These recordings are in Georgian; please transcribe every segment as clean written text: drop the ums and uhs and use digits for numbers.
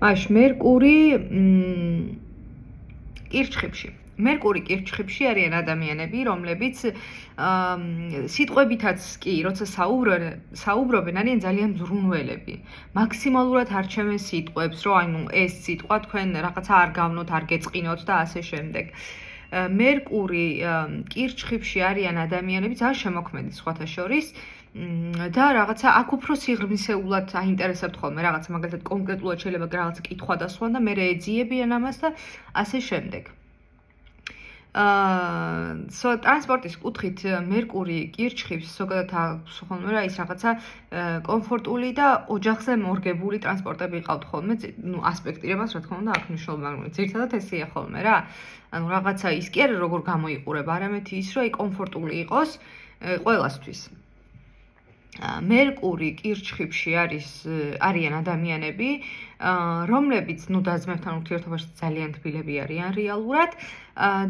მაშ მერკური კირჩხიბში. მერკური კირჩხიბში არიან ადამიანები, რომლებიც სიტყვებითაც კი, როცა საუბრობენ, არიან ძალიან მზრუნველები. მაქსიმალურად არჩევენ სიტყვებს, რომ ანუ ეს სიტყვა თქვენ რაღაცა არ გავნოთ, არ გეწყინოთ და ასე შემდეგ. მერკური კირჩხიბში არიან ადამიანები ძალიან შემოქმედი სხვათა შორის და რაღაცა აქ უფრო სიღრმისეულად აინტერესებთ ხოლმე რაღაცა მაგალითად კონკრეტულად შეიძლება რაღაცა კითხვა დასვან და მე ეძიებიან ამას და ასე შემდეგ. ტრანსპორტის კუთხით მერკური კირჩხიბს ზოგადად აქვს ხოლმე რა ის რაღაცა კომფორტული და ოჯახზე მორგებული ტრანსპორტები ყავთ ხოლმე, ნუ ასპექტირებას რა თქმა უნდა აქვს მნიშვნელობა, მაგრამ ძირითადად ესეა ხოლმე რა. ანუ რაღაცა ის კი არა როგორ გამოიყურება, არამედ ის რომ კომფორტული იყოს ყველასთვის. მერკური კირჩხიბში არიან ადამიანები, რომლებიც ნუ და-ძმებთან ურთიერთობაში ძალიან თბილები არიან რეალურად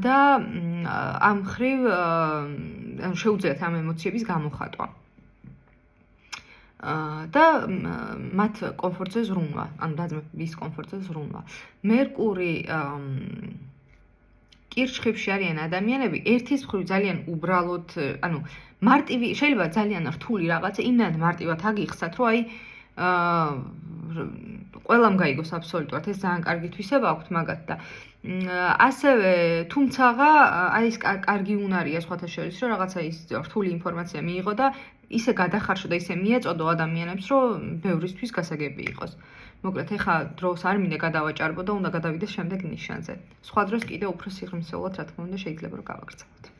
და ამ ხრივ შეუძლიათ ამ ემოციების გამოხატვა. და მათ კომფორტზე ზრუნვა, ანუ და-ძმების კომფორტზე ზრუნვა. მერკური კირჩხიბში არიან ადამიანები, ერთის მხრივ ძალიან უბრალოდ, ანუ მარტივი, შეიძლება ძალიან რთული რაღაცა, იმდანაც მარტივად აგიხსნათ, რომ აი ყველამ გაიგოს აბსოლუტურად, ეს ძალიან კარგი თვისება აქვთ მაგათ და ასევე თუმცაღა აი ეს კარგი უნარია სხვათა შორის, რომ რაღაცა ის რთული ინფორმაცია მიიღო და ისე გადახარშო და ისე მიეწოდო ადამიანებს, რომ ბევრისთვის გასაგები იყოს. მოკლედ, ეხა დროს არ მინდა გადავაჭარბო და უნდა გადავიდეს შემდეგ ნიშანზე. სხვა დროს კიდე უფრო სიღრმისეულად, რა თქმა უნდა, შეიძლება რომ გავაგრძელოთ.